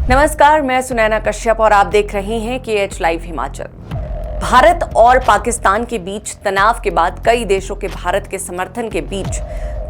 नमस्कार, मैं सुनैना कश्यप और आप देख रहे हैं KH लाइव हिमाचल। भारत और पाकिस्तान के बीच तनाव के बाद कई देशों के भारत के समर्थन के बीच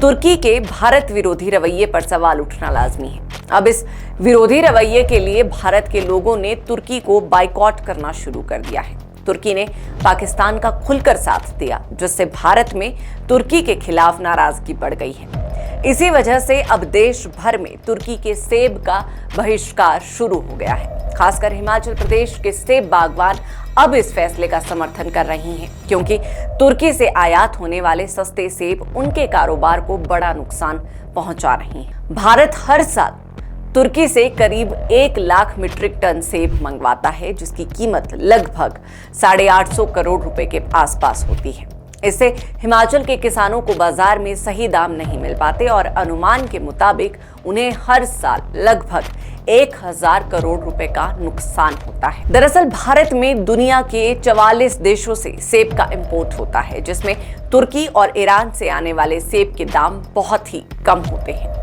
तुर्की के भारत विरोधी रवैये पर सवाल उठना लाजमी है। अब इस विरोधी रवैये के लिए भारत के लोगों ने तुर्की को बाइकॉट करना शुरू कर दिया है। तुर्की ने पाकिस्तान का खुलकर साथ दिया, जिससे भारत में तुर्की के खिलाफ नाराजगी बढ़ गई है। इसी वजह से अब देश भर में तुर्की के सेब का बहिष्कार शुरू हो गया है। खासकर हिमाचल प्रदेश के सेब बागवान अब इस फैसले का समर्थन कर रही हैं, क्योंकि तुर्की से आयात होने वाले सस्ते सेब उनके कारोबार को बड़ा नुकसान पहुंचा रही हैं। भारत हर साल तुर्की से करीब 1 लाख मीट्रिक टन सेब मंगवाता है, जिसकी कीमत लगभग 850 करोड़ रुपए के आसपास होती है। इससे हिमाचल के किसानों को बाजार में सही दाम नहीं मिल पाते और अनुमान के मुताबिक उन्हें हर साल लगभग 1000 करोड़ रुपए का नुकसान होता है। दरअसल भारत में दुनिया के 44 देशों से सेब का इंपोर्ट होता है, जिसमें तुर्की और ईरान से आने वाले सेब के दाम बहुत ही कम होते हैं।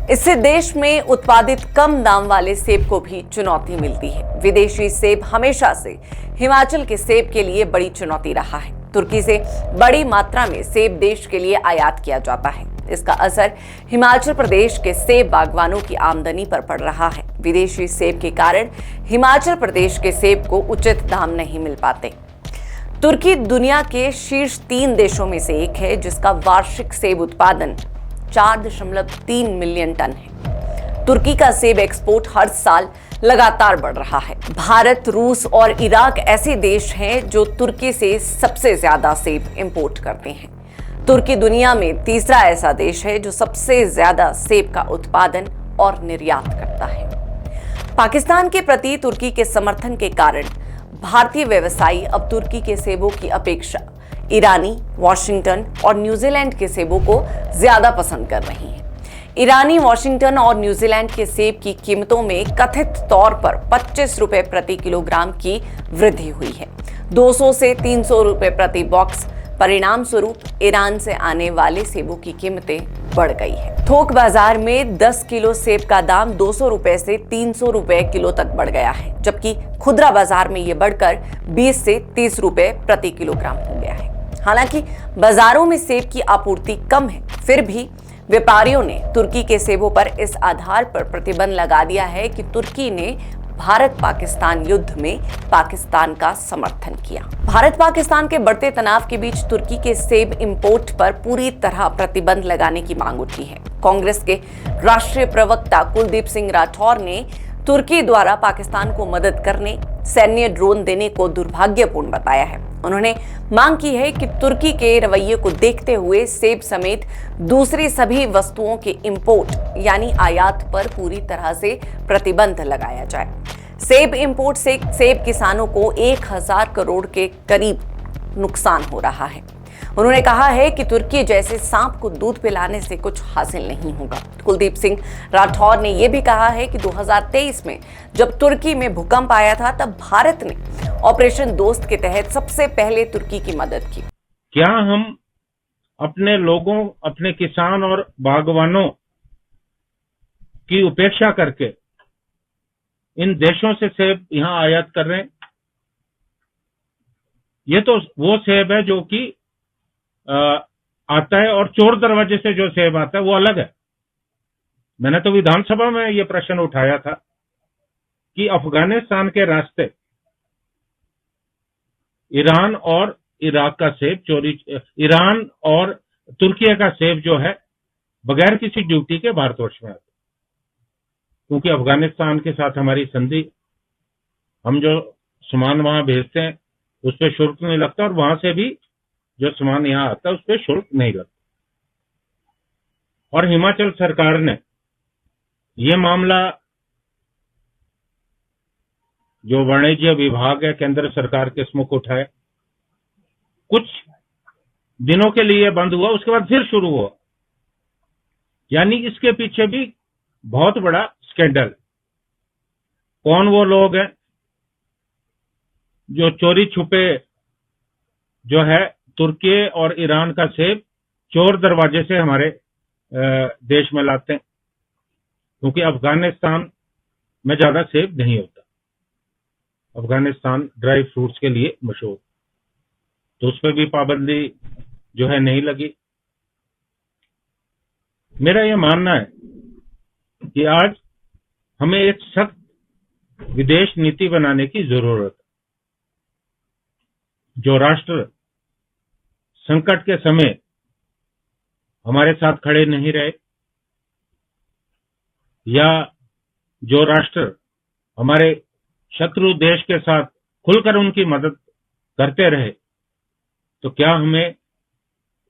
इससे देश में उत्पादित कम दाम वाले सेब को भी चुनौती मिलती है। विदेशी सेब हमेशा से हिमाचल के सेब के लिए बड़ी चुनौती रहा है। तुर्की से बड़ी मात्रा में सेब देश के लिए आयात किया जाता है। इसका असर हिमाचल प्रदेश के सेब बागवानों की आमदनी पर पड़ रहा है। विदेशी सेब के कारण हिमाचल प्रदेश के सेब को उचित दाम नहीं मिल पाते। तुर्की दुनिया के शीर्ष 3 देशों में से एक है, जिसका वार्षिक सेब उत्पादन 4.3 मिलियन टन है। तुर्की का सेब एक्सपोर्ट हर साल लगातार बढ़ रहा है। भारत, रूस और इराक ऐसे देश हैं जो तुर्की से सबसे ज्यादा सेब इंपोर्ट करते हैं। तुर्की दुनिया में तीसरा ऐसा देश है जो सबसे ज्यादा सेब का उत्पादन और निर्यात करता है। पाकिस्तान के प्रति तुर्की के समर्थन के कारण भारतीय व्यवसायी अब तुर्की के सेबों की अपेक्षा ईरानी, वाशिंगटन और न्यूजीलैंड के सेबों को ज्यादा पसंद कर रही हैं। ईरानी, वाशिंगटन और न्यूजीलैंड के सेब की कीमतों में कथित तौर पर 25 रुपए प्रति किलोग्राम की वृद्धि हुई है। 200 से 300 रुपए प्रति बॉक्स। परिणाम स्वरूप ईरान से आने वाले सेबों की कीमतें बढ़ गई है। थोक बाजार में 10 किलो सेब का दाम 200 रुपए से 300 रुपए किलो तक बढ़ गया है, जबकि खुदरा बाजार में यह बढ़कर 20 से 30 रुपए प्रति किलोग्राम हो गया है। हालांकि बाजारों में सेब की आपूर्ति कम है, फिर भी व्यापारियों ने तुर्की के सेबों पर इस आधार पर प्रतिबंध लगा दिया है कि तुर्की ने भारत पाकिस्तान युद्ध में पाकिस्तान का समर्थन किया। भारत पाकिस्तान के बढ़ते तनाव के बीच तुर्की के सेब इंपोर्ट पर पूरी तरह प्रतिबंध लगाने की मांग उठी है। कांग्रेस के राष्ट्रीय प्रवक्ता कुलदीप सिंह राठौर ने तुर्की द्वारा पाकिस्तान को मदद करने सैन्य ड्रोन देने को दुर्भाग्यपूर्ण बताया है। उन्होंने मांग की है कि तुर्की के रवैये को देखते हुए सेब समेत दूसरी सभी वस्तुओं के इंपोर्ट यानी आयात पर पूरी तरह से प्रतिबंध लगाया जाए। सेब इंपोर्ट से सेब किसानों को 1000 करोड़ के करीब नुकसान हो रहा है। उन्होंने कहा है कि तुर्की जैसे सांप को दूध पिलाने से कुछ हासिल नहीं होगा। कुलदीप सिंह राठौर ने यह भी कहा है कि 2023 में जब तुर्की में भूकंप आया था, तब भारत ने ऑपरेशन दोस्त के तहत सबसे पहले तुर्की की मदद की। क्या हम अपने लोगों, अपने किसान और बागवानों की उपेक्षा करके इन देशों से सेब यहां आयात कर रहे हैं? ये तो वो सेब है जो कि आता है, और चोर दरवाजे से जो सेब आता है वो अलग है। मैंने तो विधानसभा में ये प्रश्न उठाया था कि अफगानिस्तान के रास्ते ईरान और इराक का सेब चोरी, ईरान और तुर्की का सेब जो है बगैर किसी ड्यूटी के भारतवर्ष में आता है, क्योंकि अफगानिस्तान के साथ हमारी संधि, हम जो सामान वहां भेजते हैं उस पर शुल्क नहीं लगता, और वहां से भी जो सामान यहाँ आता है उस पर शुल्क नहीं लगता। और हिमाचल सरकार ने ये मामला, जो वाणिज्य विभाग है केंद्र सरकार के सम्मुख उठाए, कुछ दिनों के लिए बंद हुआ, उसके बाद फिर शुरू हुआ। यानी इसके पीछे भी बहुत बड़ा स्कैंडल। कौन वो लोग हैं जो चोरी छुपे जो है तुर्की और ईरान का सेब चोर दरवाजे से हमारे देश में लाते हैं, क्योंकि अफगानिस्तान में ज्यादा सेब नहीं होता। अफगानिस्तान ड्राई फ्रूट्स के लिए मशहूर, तो उस पर भी पाबंदी जो है नहीं लगी। मेरा यह मानना है कि आज हमें एक सख्त विदेश नीति बनाने की जरूरत है। जो राष्ट्र संकट के समय हमारे साथ खड़े नहीं रहे, या जो राष्ट्र हमारे शत्रु देश के साथ खुलकर उनकी मदद करते रहे, तो क्या हमें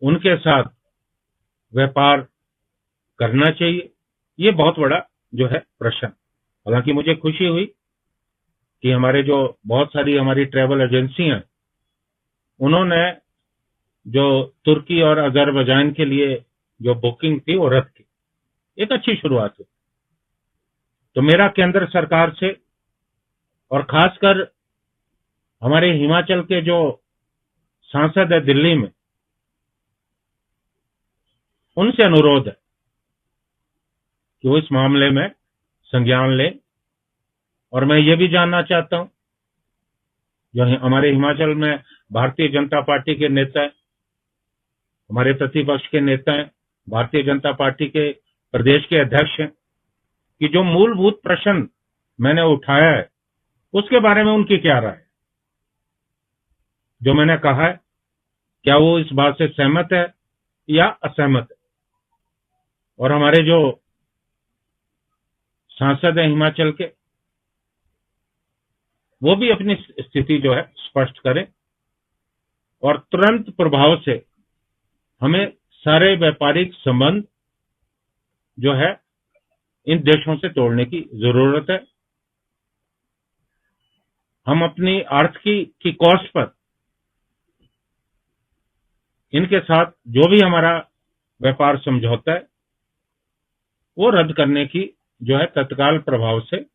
उनके साथ व्यापार करना चाहिए? ये बहुत बड़ा जो है प्रश्न। हालांकि मुझे खुशी हुई कि हमारे जो बहुत सारी हमारी ट्रैवल एजेंसियां हैं, उन्होंने जो तुर्की और अजरबैजान के लिए जो बुकिंग थी वो रद्द की। एक अच्छी शुरुआत हुई। तो मेरा केंद्र सरकार से और खासकर हमारे हिमाचल के जो सांसद है दिल्ली में, उनसे अनुरोध है कि वो इस मामले में संज्ञान लें। और मैं ये भी जानना चाहता हूं, जो हमारे हिमाचल में भारतीय जनता पार्टी के नेता हैं, हमारे प्रतिपक्ष के नेता हैं, भारतीय जनता पार्टी के प्रदेश के अध्यक्ष हैं, कि जो मूलभूत प्रश्न मैंने उठाया है उसके बारे में उनकी क्या राय है। जो मैंने कहा है, क्या वो इस बात से सहमत है या असहमत है। और हमारे जो सांसद हैं हिमाचल के, वो भी अपनी स्थिति जो है स्पष्ट करें, और तुरंत प्रभाव से हमें सारे व्यापारिक संबंध जो है इन देशों से तोड़ने की जरूरत है। हम अपनी आर्थिकी की कॉस्ट पर इनके साथ जो भी हमारा व्यापार समझौता है वो रद्द करने की जो है तत्काल प्रभाव से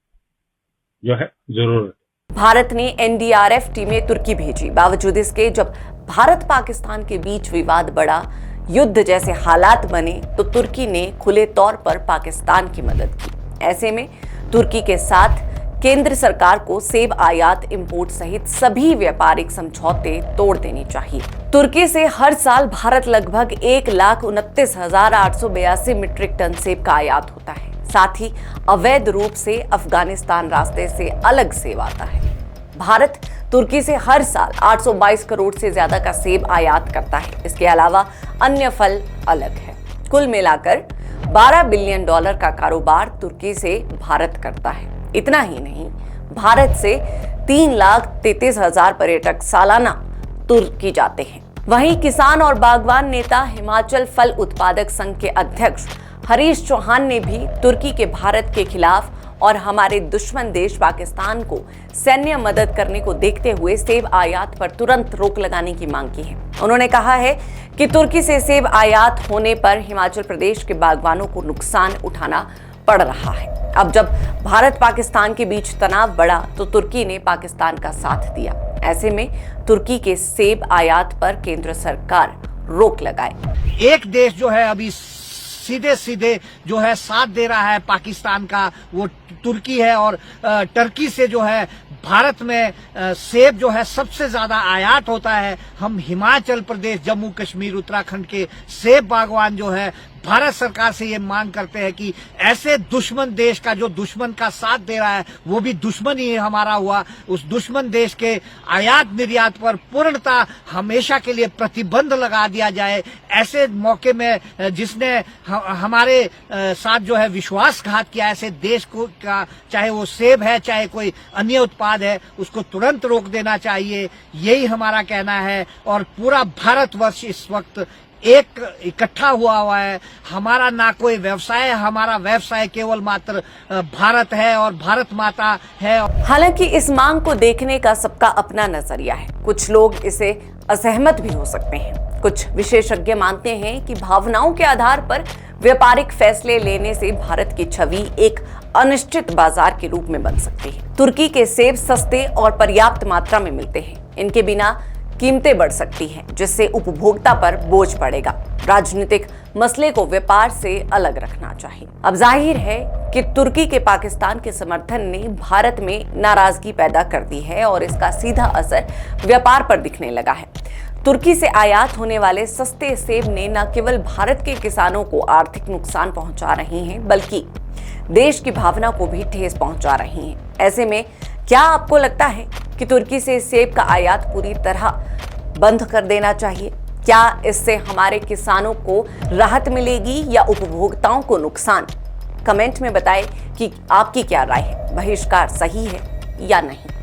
जो है जरूरत। भारत ने एनडीआरएफ टीमें तुर्की भेजी। बावजूद इसके जब भारत पाकिस्तान के बीच विवाद बढ़ा, युद्ध जैसे हालात बने, तो तुर्की ने खुले तौर पर पाकिस्तान की मदद की। ऐसे में तुर्की के साथ केंद्र सरकार को सेब आयात इंपोर्ट सहित सभी व्यापारिक समझौते तोड़ देने चाहिए। तुर्की से हर साल भारत लगभग 1,29,882 मीट्रिक टन सेब का आयात होता है। साथ ही अवैध रूप से अफगानिस्तान रास्ते से अलग सेब आता है। भारत तुर्की से हर साल 822 करोड़ से ज्यादा का सेब आयात करता है। इसके अलावा अन्य फल अलग है। कुल मिलाकर $12 बिलियन का कारोबार तुर्की से भारत करता है। इतना ही नहीं, भारत से 3,33,000 पर्यटक सालाना तुर्की जाते हैं। वहीं किसान और बागवान नेता हिमाचल फल उत्पादक संघ के अध्यक्ष हरीश चौहान ने भी तुर्की के भारत के खिलाफ और हमारे दुश्मन देश पाकिस्तान को सैन्य मदद करने को देखते हुए सेब आयात पर तुरंत रोक लगाने की मांग की है। उन्होंने कहा है कि तुर्की से सेब आयात होने पर हिमाचल प्रदेश के बागवानों को नुकसान उठाना पड़ रहा है। अब जब भारत पाकिस्तान के बीच तनाव बढ़ा तो तुर्की ने पाकिस्तान का साथ दिया। ऐसे में तुर्की के सेब आयात पर केंद्र सरकार रोक लगाए। एक देश जो है अभी सीधे सीधे जो है साथ दे रहा है पाकिस्तान का, वो तुर्की है। और टर्की से जो है भारत में सेब जो है सबसे ज्यादा आयात होता है। हम हिमाचल प्रदेश, जम्मू कश्मीर, उत्तराखंड के सेब बागवान जो है भारत सरकार से ये मांग करते हैं कि ऐसे दुश्मन देश का जो दुश्मन का साथ दे रहा है, वो भी दुश्मन ही हमारा हुआ, उस दुश्मन देश के आयात निर्यात पर पूर्णतः हमेशा के लिए प्रतिबंध लगा दिया जाए। ऐसे मौके में जिसने हमारे साथ जो है विश्वासघात किया, ऐसे देश को का, चाहे वो सेब है चाहे कोई अन्य उत्पाद है, उसको तुरंत रोक देना चाहिए। यही हमारा कहना है। और पूरा भारतवर्ष इस वक्त एक इकट्ठा हुआ है। हमारा ना कोई व्यवसाय है, हमारा व्यवसाय केवल मात्र भारत है और भारत माता है। हालांकि इस मांग को देखने का सबका अपना नजरिया है। कुछ लोग इसे असहमत भी हो सकते हैं। कुछ विशेषज्ञ मानते हैं कि भावनाओं के आधार पर व्यापारिक फैसले लेने से भारत की छवि एक अनिश्चित बाजार के रूप में बन सकती है। तुर्की के सेब सस्ते और पर्याप्त मात्रा में मिलते हैं। इनके बिना कीमतें बढ़ सकती हैं, जिससे उपभोक्ता पर बोझ पड़ेगा। राजनीतिक मसले को व्यापार से अलग रखना चाहिए। अब जाहिर है कि कि तुर्की के पाकिस्तान के समर्थन ने भारत में नाराजगी पैदा कर दी है और इसका सीधा असर व्यापार पर दिखने लगा है। तुर्की से आयात होने वाले सस्ते सेब ने न केवल भारत के किसानों को आर्थिक नुकसान पहुंचा रहे हैं, बल्कि देश की भावना को भी ठेस पहुंचा रही हैं। ऐसे में क्या आपको लगता है कि तुर्की से सेब का आयात पूरी तरह बंद कर देना चाहिए? क्या इससे हमारे किसानों को राहत मिलेगी या उपभोक्ताओं को नुकसान? कमेंट में बताएं कि आपकी क्या राय है, बहिष्कार सही है या नहीं।